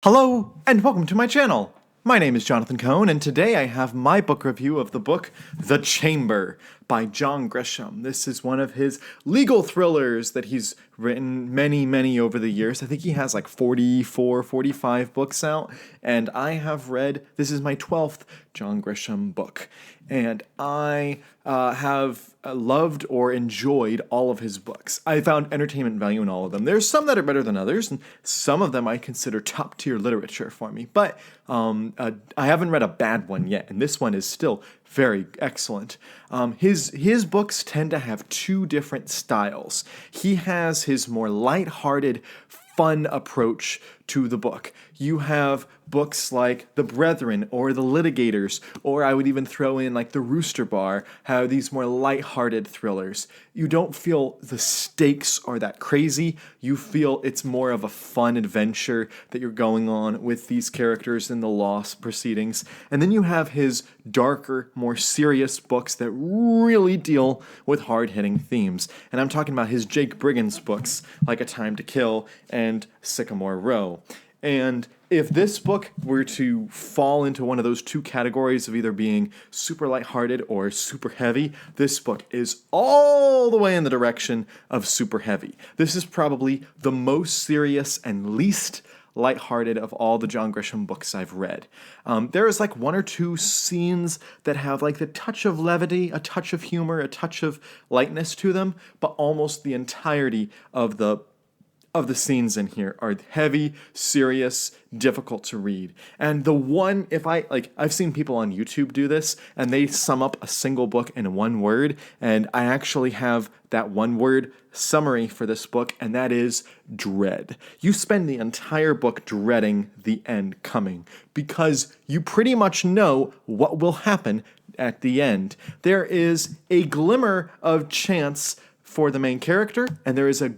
Hello, and welcome to my channel. My name is Jonathan Cohn, and today I have my book review of the book The Chamber by John Grisham. This is one of his legal thrillers that he's written many over the years. I think he has like 44, 45 books out, and I have read, this is my 12th John Grisham book, and I have loved or enjoyed all of his books. I found entertainment value in all of them. There's some that are better than others, and some of them I consider top-tier literature for me, but I haven't read a bad one yet, and this one is still very excellent. His books tend to have two different styles. He has his more lighthearted, fun approach to the book. You have books like The Brethren or The Litigators, or I would even throw in like The Rooster Bar, have these more lighthearted thrillers. You don't feel the stakes are that crazy. You feel it's more of a fun adventure that you're going on with these characters in the law proceedings. And then you have his darker, more serious books that really deal with hard-hitting themes. And I'm talking about his Jake Briggens books, like A Time to Kill and Sycamore Row. And if this book were to fall into one of those two categories of either being super lighthearted or super heavy, this book is all the way in the direction of super heavy. This is probably the most serious and least lighthearted of all the John Grisham books I've read. There is like one or two scenes that have like the touch of levity, a touch of humor, a touch of lightness to them, but almost the entirety of the scenes in here are heavy, serious, difficult to read. And the one, I've seen people on YouTube do this, and they sum up a single book in one word, and I actually have that one word summary for this book, and that is dread. You spend the entire book dreading the end coming, because you pretty much know what will happen at the end. There is a glimmer of chance for the main character, and there is a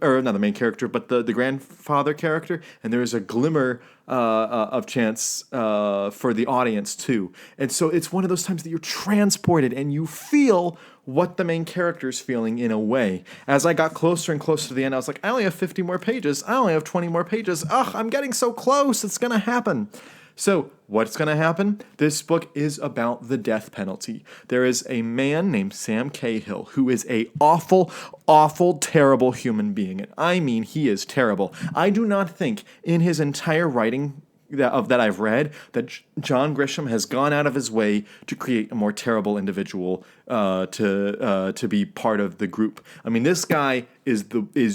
or not the main character, but the grandfather character, and there is a glimmer of chance for the audience too. And so it's one of those times that you're transported and you feel what the main character's feeling in a way. As I got closer and closer to the end, I was like, I only have 50 more pages. I only have 20 more pages. Ugh, I'm getting so close. It's gonna happen. So, what's going to happen? This book is about the death penalty. There is a man named Sam Cahill who is a awful, terrible human being. And I mean, he is terrible. I do not think in his entire writing that I've read that John Grisham has gone out of his way to create a more terrible individual to be part of the group. I mean, this guy is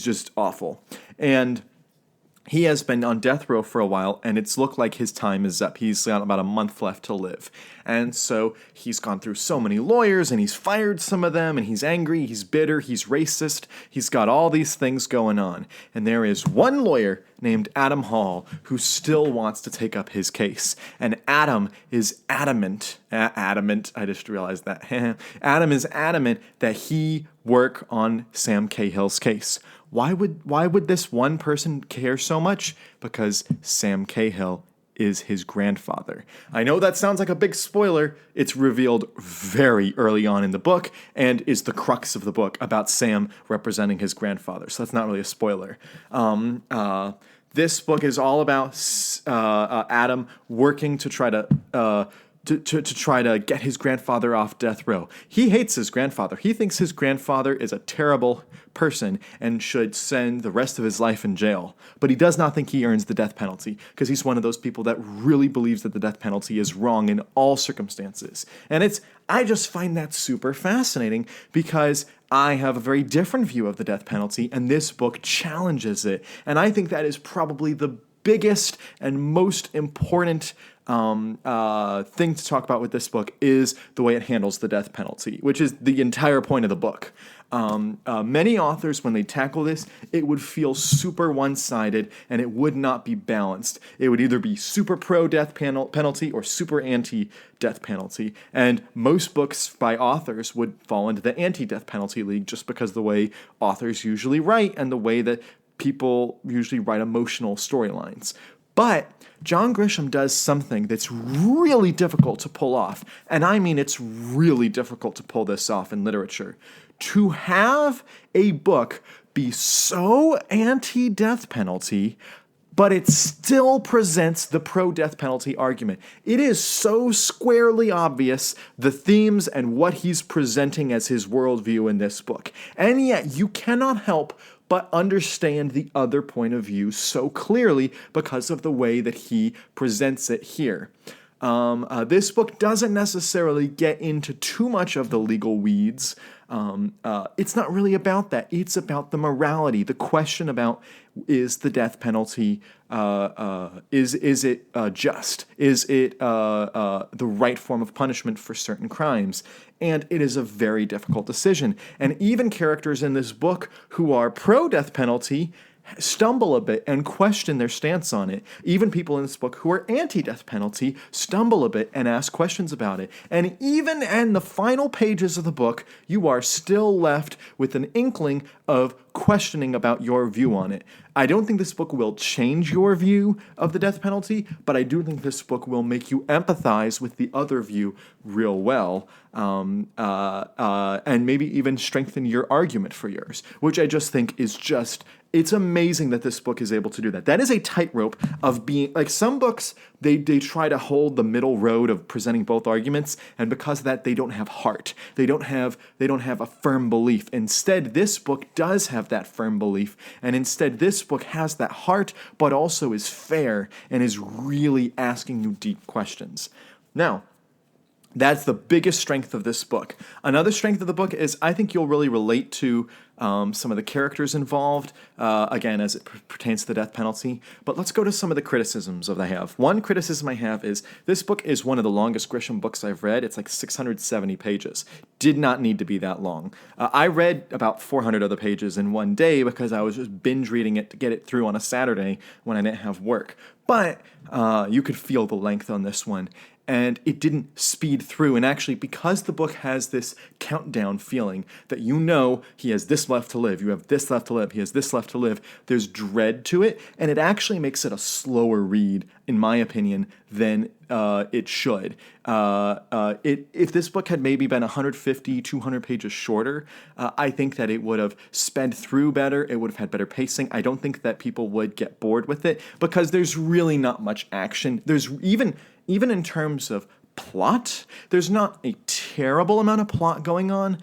just awful. And he has been on death row for a while, and it's looked like his time is up. He's got about a month left to live. And so he's gone through so many lawyers, and he's fired some of them, and he's angry, he's bitter, he's racist. He's got all these things going on. And there is one lawyer named Adam Hall who still wants to take up his case. And Adam is adamant, I just realized that. Adam is adamant that he work on Sam Cahill's case. Why would this one person care so much? Because Sam Cahill is his grandfather. I know that sounds like a big spoiler. It's revealed very early on in the book and is the crux of the book about Sam representing his grandfather. So that's not really a spoiler. This book is all about Adam working to try to get his grandfather off death row. He hates his grandfather. He thinks his grandfather is a terrible person and should spend the rest of his life in jail. But he does not think he earns the death penalty because he's one of those people that really believes that the death penalty is wrong in all circumstances. And I just find that super fascinating because I have a very different view of the death penalty, and this book challenges it. And I think that is probably the biggest and most important thing to talk about with this book is the way it handles the death penalty, which is the entire point of the book. Many authors, when they tackle this, it would feel super one-sided and it would not be balanced. It would either be super pro-death penalty or super anti-death penalty. And most books by authors would fall into the anti-death penalty league just because the way authors usually write and the way that people usually write emotional storylines. But John Grisham does something that's really difficult to pull off. And I mean, it's really difficult to pull this off in literature. To have a book be so anti-death penalty but it still presents the pro-death penalty argument. It is so squarely obvious the themes and what he's presenting as his worldview in this book. And yet you cannot help but understand the other point of view so clearly because of the way that he presents it here. This book doesn't necessarily get into too much of the legal weeds. It's not really about that. It's about the morality, the question about, is the death penalty, is it just? Is it the right form of punishment for certain crimes? And it is a very difficult decision. And even characters in this book who are pro-death penalty stumble a bit and question their stance on it. Even people in this book who are anti-death penalty stumble a bit and ask questions about it. And even in the final pages of the book, you are still left with an inkling of questioning about your view on it. I don't think this book will change your view of the death penalty, but I do think this book will make you empathize with the other view real well, and maybe even strengthen your argument for yours, which I just think is it's amazing that this book is able to do that. That is a tightrope of being, like some books, they try to hold the middle road of presenting both arguments, and because of that, they don't have heart. They don't have a firm belief. Instead, this book does have that firm belief, and instead, this book has that heart, but also is fair and is really asking you deep questions. Now, that's the biggest strength of this book. Another strength of the book is I think you'll really relate to some of the characters involved, again, as it pertains to the death penalty. But let's go to some of the criticisms I have. One criticism I have is this book is one of the longest Grisham books I've read. It's like 670 pages. Did not need to be that long. I read about 400 other pages in one day because I was just binge reading it to get it through on a Saturday when I didn't have work. But you could feel the length on this one. And it didn't speed through. And actually, because the book has this countdown feeling that you know he has this left to live, you have this left to live, he has this left to live, there's dread to it, and it actually makes it a slower read, in my opinion, than it should. If this book had maybe been 150, 200 pages shorter, I think that it would have sped through better, it would have had better pacing. I don't think that people would get bored with it, because there's really not much action. There's even in terms of plot, there's not a terrible amount of plot going on.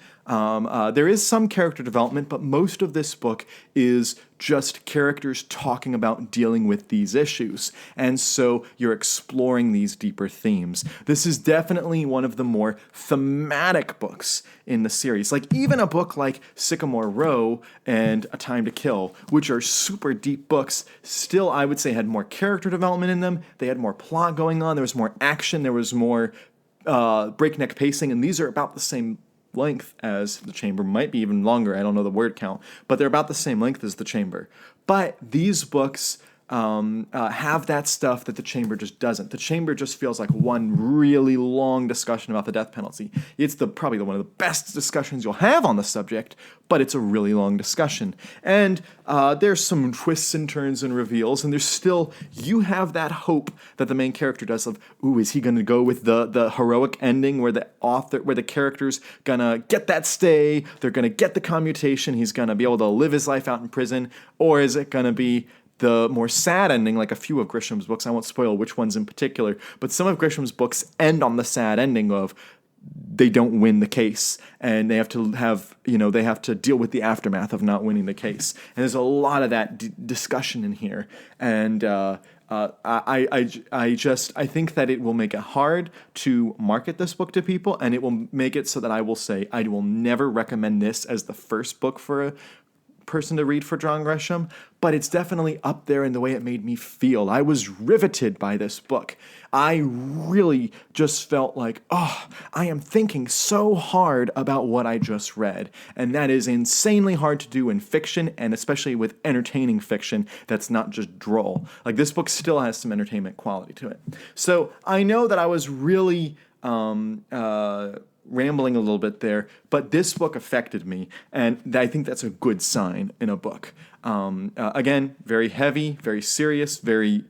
There is some character development, but most of this book is just characters talking about dealing with these issues. And so you're exploring these deeper themes. This is definitely one of the more thematic books in the series. Like even a book like Sycamore Row and A Time to Kill, which are super deep books, still I would say had more character development in them. They had more plot going on. There was more action. There was more breakneck pacing. And these are about the same length as The Chamber, might be even longer, I don't know the word count, but they're about the same length as The Chamber. But these books have that stuff that The Chamber just doesn't. The Chamber just feels like one really long discussion about the death penalty. It's probably one of the best discussions you'll have on the subject, but it's a really long discussion. And there's some twists and turns and reveals, and there's still, you have that hope that the main character does of, ooh, is he going to go with the heroic ending where the character's going to get that stay, they're going to get the commutation, he's going to be able to live his life out in prison, or is it going to be the more sad ending, like a few of Grisham's books? I won't spoil which ones in particular, but some of Grisham's books end on the sad ending of they don't win the case, and they have to deal with the aftermath of not winning the case. And there's a lot of that discussion in here, and I think that it will make it hard to market this book to people, and it will make it so that I will say I will never recommend this as the first book for a person to read for John Grisham, but it's definitely up there in the way it made me feel. I was riveted by this book. I really just felt like, I am thinking so hard about what I just read. And that is insanely hard to do in fiction, and especially with entertaining fiction that's not just droll. Like, this book still has some entertainment quality to it. So I know that I was really rambling a little bit there, but this book affected me, and I think that's a good sign in a book. Again, very heavy, very serious, very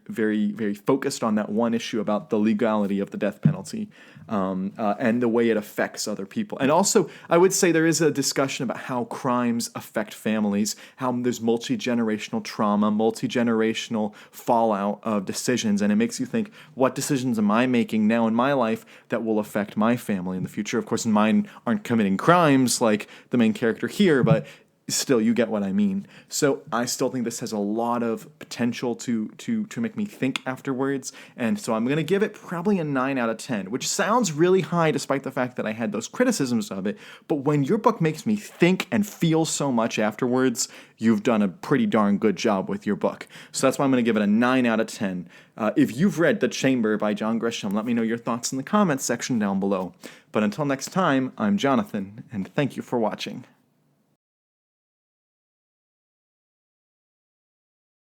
focused on that one issue about the legality of the death penalty and the way it affects other people. And also, I would say there is a discussion about how crimes affect families, how there's multi-generational trauma, multi-generational fallout of decisions, and it makes you think, what decisions am I making now in my life that will affect my family in the future? Of course, mine aren't committing crimes like the main character here, but still, you get what I mean. So I still think this has a lot of potential to make me think afterwards, and so I'm going to give it probably a 9 out of 10, which sounds really high despite the fact that I had those criticisms of it. But when your book makes me think and feel so much afterwards, you've done a pretty darn good job with your book. So that's why I'm going to give it a 9 out of 10. If you've read The Chamber by John Grisham, let me know your thoughts in the comments section down below. But until next time, I'm Jonathan, and thank you for watching.